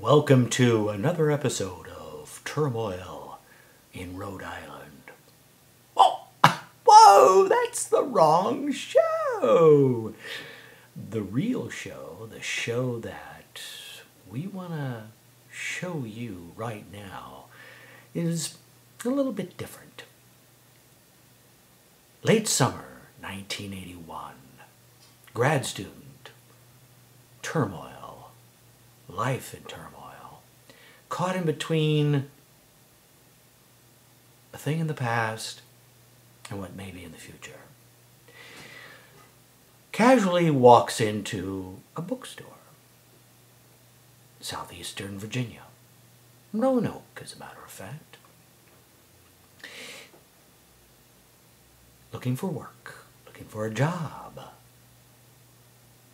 Welcome to another episode of Turmoil in Rhode Island. Oh, whoa, that's the wrong show. The real show, the show that we want to show you right now, is a little bit different. Late summer 1981, grad student, turmoil. Life in turmoil, caught in between a thing in the past and what may be in the future. Casually walks into a bookstore, southeastern Virginia, Roanoke, as a matter of fact, looking for work, looking for a job.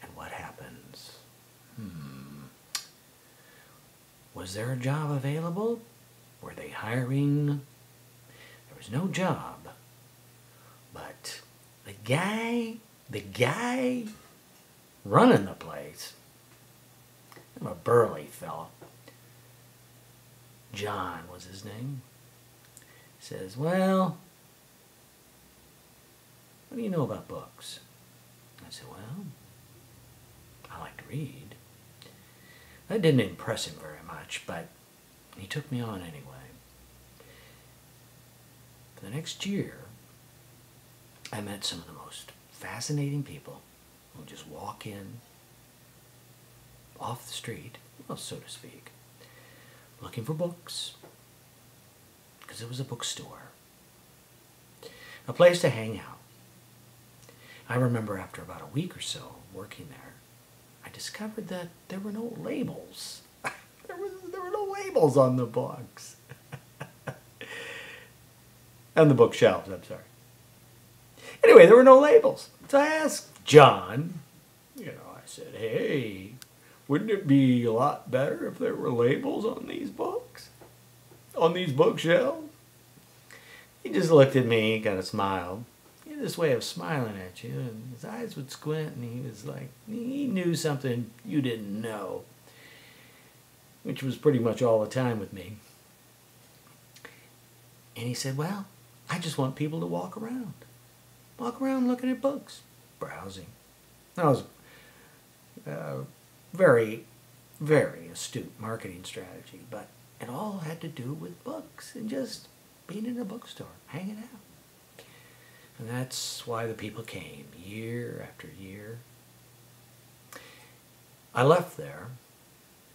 And what happens? Was there a job available? Were they hiring? There was no job. But the guy running the place, I'm a burly fella, John was his name, says, well, what do you know about books? I said, well, I like to read. That didn't impress him very much, but he took me on anyway. For the next year, I met some of the most fascinating people who just walk in off the street, well, so to speak, looking for books, because it was a bookstore, a place to hang out. I remember after about a week or so working there, I discovered that there were no labels. there were no labels on the books. And the bookshelves, I'm sorry. Anyway, there were no labels. So I asked John, I said, hey, wouldn't it be a lot better if there were labels on these books? On these bookshelves? He just looked at me, kind of smiled. He had this way of smiling at you, and his eyes would squint, and he was like, he knew something you didn't know, which was pretty much all the time with me. And he said, well, I just want people to walk around looking at books, browsing. That was a very, very astute marketing strategy, but it all had to do with books and just being in a bookstore, hanging out. And that's why the people came, year after year. I left there,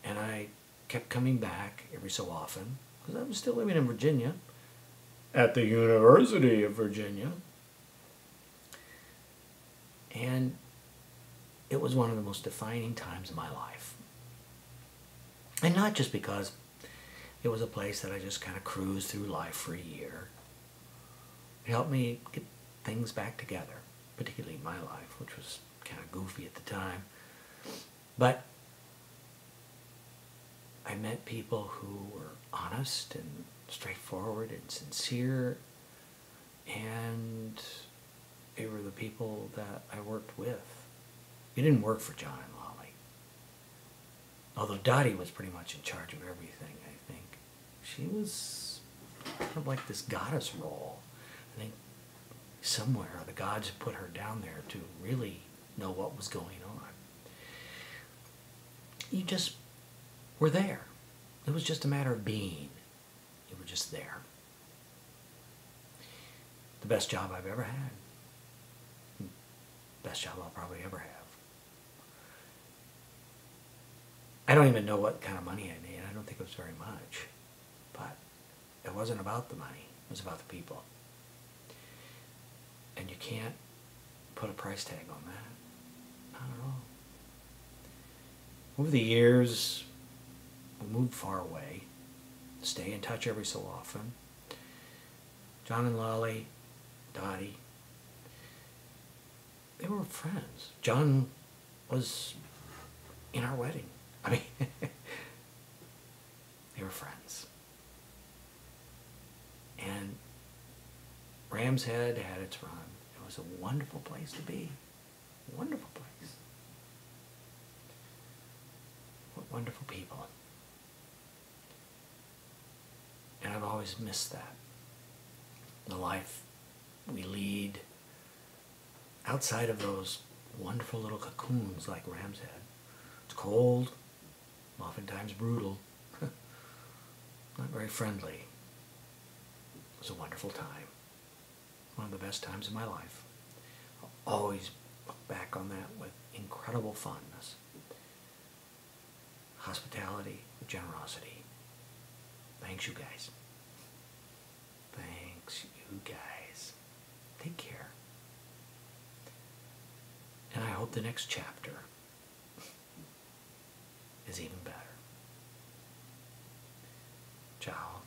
and I kept coming back every so often, because I was still living in Virginia, at the University of Virginia. And it was one of the most defining times of my life. And not just because it was a place that I just kind of cruised through life for a year. It helped me get things back together, particularly my life, which was kind of goofy at the time. But I met people who were honest and straightforward and sincere, and they were the people that I worked with. You didn't work for John and Lolly. Although Dottie was pretty much in charge of everything, I think. She was kind of like this goddess role. I think somewhere the gods put her down there to really know what was going on. You just were there. It was just a matter of being. You were just there. The best job I've ever had. Best job I'll probably ever have. I don't even know what kind of money I made. I don't think it was very much. But it wasn't about the money. It was about the people. And you can't put a price tag on that. Not at all. Over the years, we moved far away. Stay in touch every so often. John and Lolly, Dottie, they were friends. John was in our wedding. I mean, they were friends. And Ram's Head had its run. It was a wonderful place to be. A wonderful place. What wonderful people. And I've always missed that. The life we lead outside of those wonderful little cocoons like Ram's Head. It's cold, oftentimes brutal, not very friendly. It was a wonderful time. One of the best times of my life. I'll always look back on that with incredible fondness. Hospitality, generosity. Thanks, you guys. Thanks, you guys. Take care. And I hope the next chapter is even better. Ciao.